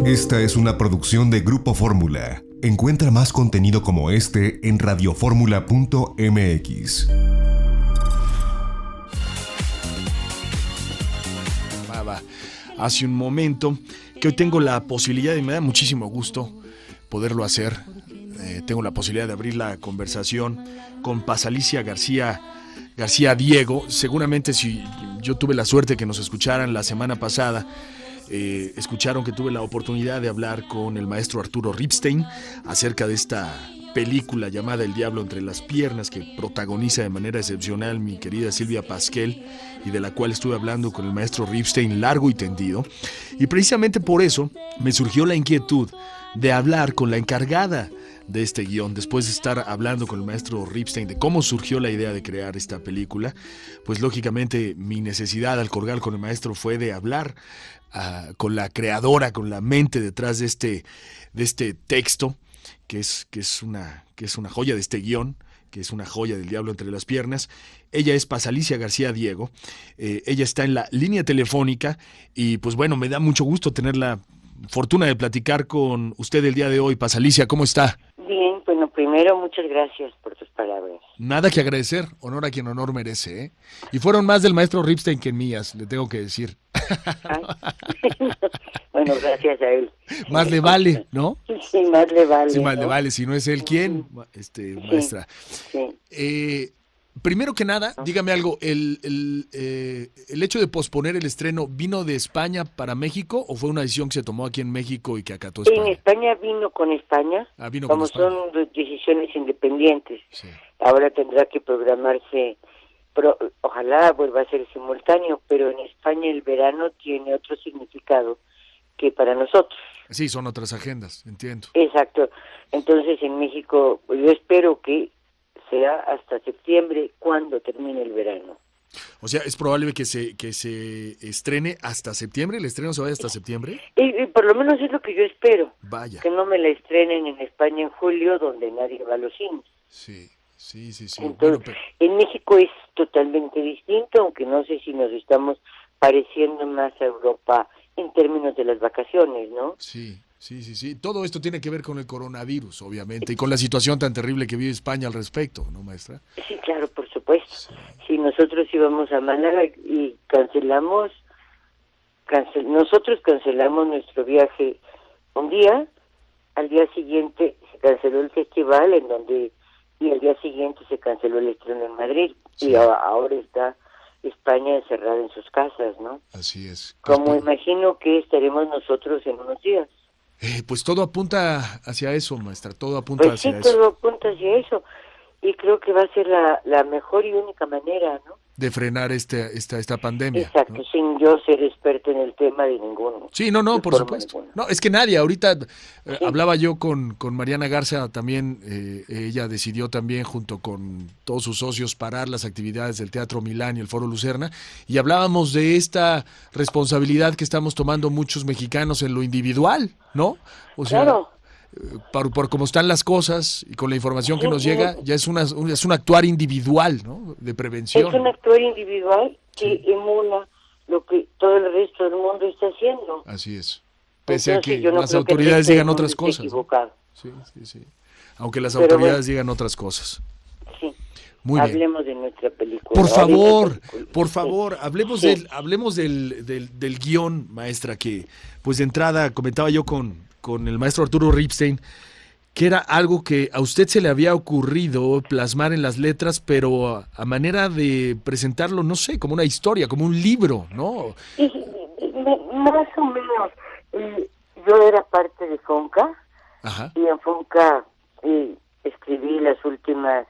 Esta es una producción de Grupo Fórmula. Encuentra más contenido como este en radioformula.mx. Hace un momento que hoy tengo la posibilidad y me da muchísimo gusto poderlo hacer. Tengo la posibilidad de abrir la conversación con Pasalicia García Diego. Seguramente si yo tuve la suerte que nos escucharan la semana pasada, escucharon que tuve la oportunidad de hablar con el maestro Arturo Ripstein acerca de esta película llamada El Diablo entre las Piernas, que protagoniza de manera excepcional mi querida Silvia Pasquel, y de la cual estuve hablando con el maestro Ripstein largo y tendido. Y precisamente por eso me surgió la inquietud de hablar con la encargada de este guión. Después de estar hablando con el maestro Ripstein de cómo surgió la idea de crear esta película, pues lógicamente mi necesidad al colgar con el maestro fue de hablar con la creadora, con la mente detrás de este texto, que es una joya de este guión, que es una joya del Diablo entre las Piernas. Ella es Pasalicia García Diego. Ella está en la línea telefónica y pues bueno, me da mucho gusto tener la fortuna de platicar con usted el día de hoy. Pasalicia, ¿cómo está? Bien, bueno, primero muchas gracias por tus palabras. Nada que agradecer, honor a quien honor merece, ¿eh? Y fueron más del maestro Ripstein que mías, le tengo que decir. Ay. Bueno, gracias a él. Más le vale, ¿no? Sí, más le vale. Sí, más ¿no? le vale, si no es él, ¿quién? Maestra. Sí. Primero que nada, dígame algo, ¿el hecho de posponer el estreno vino de España para México o fue una decisión que se tomó aquí en México y que acató España? En España vino con España, vino como con España. Son decisiones independientes. Sí. Ahora tendrá que programarse, ojalá vuelva a ser simultáneo, pero en España el verano tiene otro significado que para nosotros. Sí, son otras agendas, entiendo. Exacto. Entonces en México, pues, yo espero que sea hasta septiembre cuando termine el verano. O sea, ¿es probable que se estrene hasta septiembre? ¿El estreno se vaya hasta septiembre? Y por lo menos es lo que yo espero. Vaya. Que no me la estrenen en España en julio, donde nadie va a los cines. Sí. Entonces, Bueno, pero... en México es totalmente distinto, aunque no sé si nos estamos pareciendo más a Europa en términos de las vacaciones, ¿no? Sí. Todo esto tiene que ver con el coronavirus, obviamente, y con la situación tan terrible que vive España al respecto, ¿no, maestra? Sí, claro, por supuesto. Sí. Si nosotros íbamos a Málaga y nosotros cancelamos nuestro viaje un día, al día siguiente se canceló el festival y al día siguiente se canceló el estreno en Madrid, sí. Y ahora está España encerrada en sus casas, ¿no? Así es. Como imagino que estaremos nosotros en unos días. Pues todo apunta hacia eso, maestra, todo apunta hacia eso. Todo apunta hacia eso, y creo que va a ser la mejor y única manera, ¿no?, de frenar esta pandemia. Exacto, ¿no? Sin yo ser experto en el tema de ninguno. Sí, no, por supuesto. Ninguna. No, es que nadie, ahorita hablaba yo con Mariana Garza también, ella decidió también junto con todos sus socios parar las actividades del Teatro Milán y el Foro Lucerna, y hablábamos de esta responsabilidad que estamos tomando muchos mexicanos en lo individual, ¿no? O sea, claro. Por cómo están las cosas y con la información que nos llega, ya es un actuar individual, ¿no?, de prevención. Es un actuar individual que emula lo que todo el resto del mundo está haciendo. Así es. Pese a que no las autoridades digan otras cosas. Equivocado. Sí. Aunque las autoridades digan otras cosas. Sí. Muy hablemos bien. De nuestra película. Por favor, hablemos del guión, maestra, que pues de entrada comentaba yo con el maestro Arturo Ripstein, que era algo que a usted se le había ocurrido plasmar en las letras, pero a manera de presentarlo, no sé, como una historia, como un libro, ¿no? Más o menos. Yo era parte de Fonca. Ajá. Y en Fonca escribí las últimas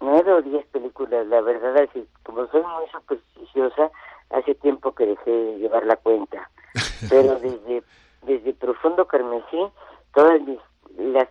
9 o 10 películas. La verdad es que como soy muy supersticiosa, hace tiempo que dejé de llevar la cuenta. Pero desde Profundo Carmesí, todas las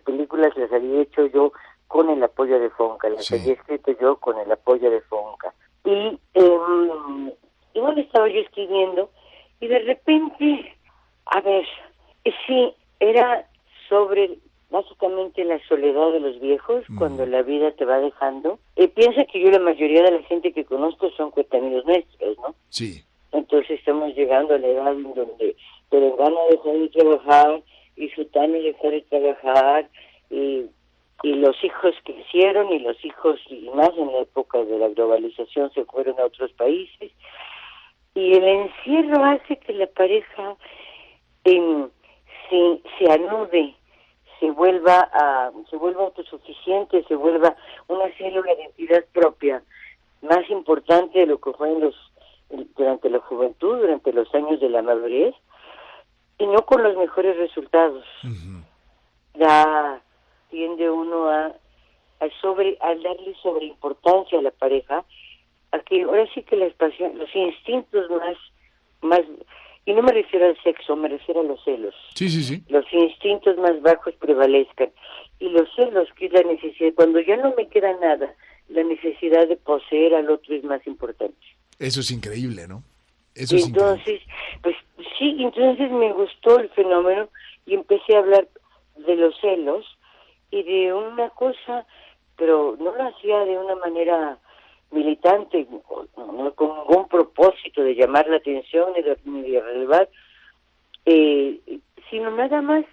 películas las había hecho yo con el apoyo de Fonca, las había escrito yo con el apoyo de Fonca. Y bueno, estaba yo escribiendo y de repente, era sobre básicamente la soledad de los viejos cuando la vida te va dejando. Piensa que yo la mayoría de la gente que conozco son cuentaamigos nuestros, ¿no? Sí. Entonces estamos llegando a la edad en donde Perengano dejó de trabajar y Sutano dejó de trabajar y los hijos crecieron y los hijos, y más en la época de la globalización, se fueron a otros países. Y el encierro hace que la pareja se anude, se vuelva autosuficiente, se vuelva una célula de identidad propia, más importante de lo que fue durante la juventud, durante los años de la madurez, y no con los mejores resultados. Uh-huh. Ya tiende uno a darle sobreimportancia a la pareja, a que ahora sí que los instintos más, y no me refiero al sexo, me refiero a los celos. Sí. Los instintos más bajos prevalezcan. Y los celos, que es la necesidad, cuando ya no me queda nada, la necesidad de poseer al otro es más importante. Eso es increíble, ¿no? Entonces, pues sí, entonces me gustó el fenómeno y empecé a hablar de los celos y de una cosa, pero no lo hacía de una manera militante, no con ningún propósito de llamar la atención ni de relevar, sino nada más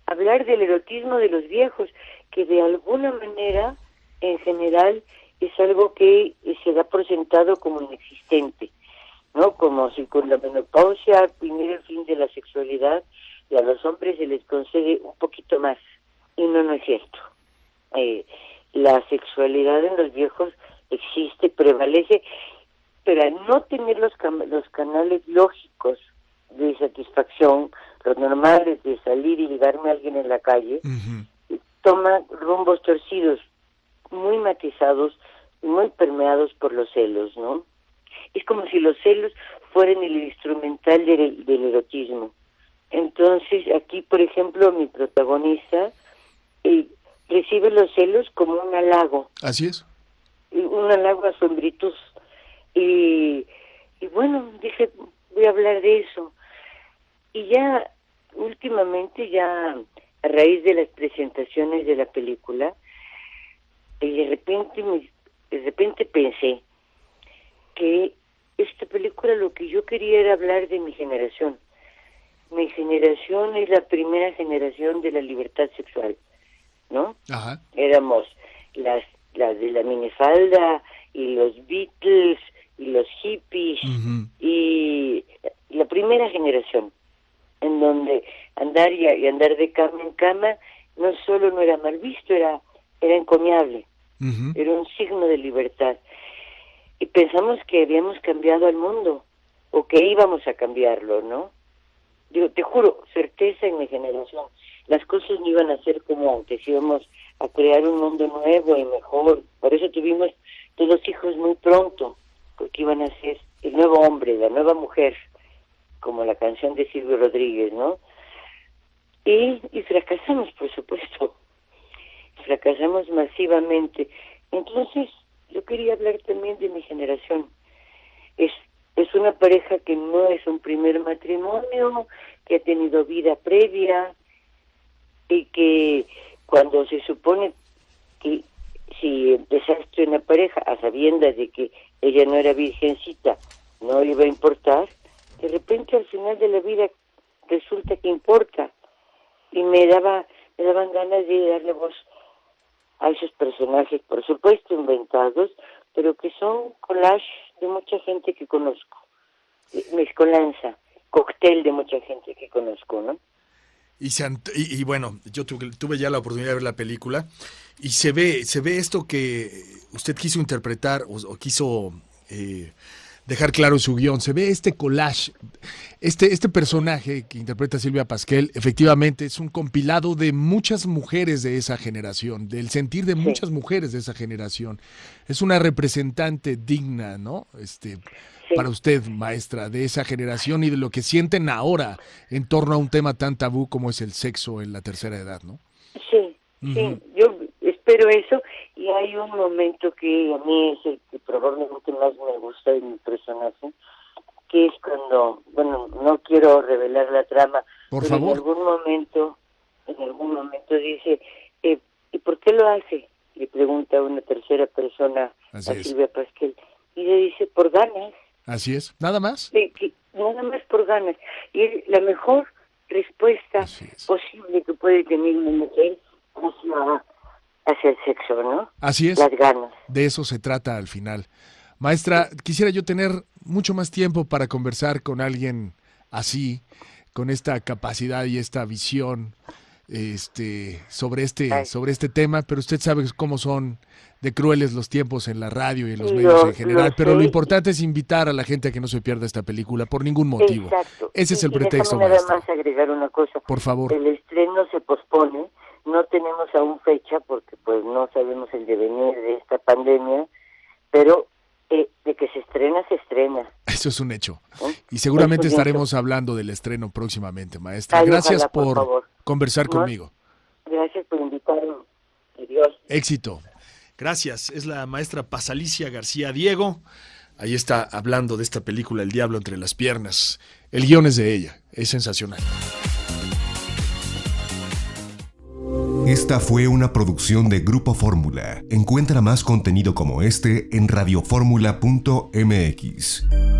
hablar del erotismo de los viejos, que de alguna manera, en general, es algo que se da por sentado como inexistente, ¿no? Como si con la menopausia viniera el fin de la sexualidad y a los hombres se les concede un poquito más, y no es cierto. La sexualidad en los viejos existe, prevalece, pero al no tener los canales lógicos de satisfacción, los normales de salir y ligarme a alguien en la calle, uh-huh, toma rumbos torcidos, muy matizados, muy permeados por los celos, ¿no? Es como si los celos fueran el instrumental del erotismo. Entonces, aquí, por ejemplo, mi protagonista recibe los celos como un halago. Así es. Un halago a su virtud. Y bueno, dije, voy a hablar de eso. Y ya, últimamente, ya a raíz de las presentaciones de la película, de repente pensé que esta película lo que yo quería era hablar de mi generación. Mi generación es la primera generación de la libertad sexual, ¿no? Ajá. Éramos las de la minifalda y los Beatles y los hippies, uh-huh, y la primera generación en donde andar y andar de cama en cama no solo no era mal visto, era encomiable, uh-huh, era un signo de libertad. Y pensamos que habíamos cambiado al mundo, o que íbamos a cambiarlo, ¿no? Digo, te juro, certeza en mi generación. Las cosas no iban a ser como antes, íbamos a crear un mundo nuevo y mejor. Por eso tuvimos todos hijos muy pronto, porque iban a ser el nuevo hombre, la nueva mujer, como la canción de Silvio Rodríguez, ¿no? Y fracasamos, por supuesto. Fracasamos masivamente. Entonces, yo quería hablar también de mi generación. Es una pareja que no es un primer matrimonio, que ha tenido vida previa, y que cuando se supone que si empezaste una pareja a sabiendas de que ella no era virgencita, no iba a importar, de repente al final de la vida resulta que importa. Y me daban ganas de darle voz a esos personajes, por supuesto inventados, pero que son collage de mucha gente que conozco, mezcolanza, cóctel de mucha gente que conozco, ¿no? Y bueno, yo tuve ya la oportunidad de ver la película y se ve esto que usted quiso interpretar o quiso dejar claro en su guión. Se ve este collage, este personaje que interpreta Silvia Pasquel, efectivamente es un compilado de muchas mujeres de esa generación, del sentir de muchas mujeres de esa generación. Es una representante digna, ¿no? Para usted, maestra, de esa generación y de lo que sienten ahora en torno a un tema tan tabú como es el sexo en la tercera edad, ¿no? Sí, uh-huh, sí, yo espero eso, y hay un momento que a mí es el que probablemente más me gusta de mi personaje, que es cuando, bueno, no quiero revelar la trama, por pero favor. En algún momento dice, ¿y por qué lo hace? Le pregunta a una tercera persona, Así a es. Silvia Pasquel, y le dice, por ganas. Así es, ¿nada más? Nada más por ganas. Y la mejor respuesta posible que puede tener una mujer hacia el sexo, ¿no? Así es. Las ganas. De eso se trata al final. Maestra, quisiera yo tener mucho más tiempo para conversar con alguien así, con esta capacidad y esta visión sobre este tema, pero usted sabe cómo son de crueles los tiempos en la radio y en los medios en general, pero lo importante es invitar a la gente a que no se pierda esta película por ningún motivo. Exacto. Ese es el pretexto, déjame maestra. nada más agregar una cosa. Por favor. El estreno se pospone, no tenemos aún fecha porque pues no sabemos el devenir de esta pandemia, pero de que se estrena, se estrena. Eso es un hecho. Y seguramente estaremos hablando del estreno próximamente, maestra. Gracias por conversar conmigo. Gracias por invitarme. Adiós. Éxito. Gracias. Es la maestra Pasalicia García Diego. Ahí está hablando de esta película El Diablo entre las piernas. El guión es de ella. Es sensacional. Esta fue una producción de Grupo Fórmula. Encuentra más contenido como este en radioformula.mx.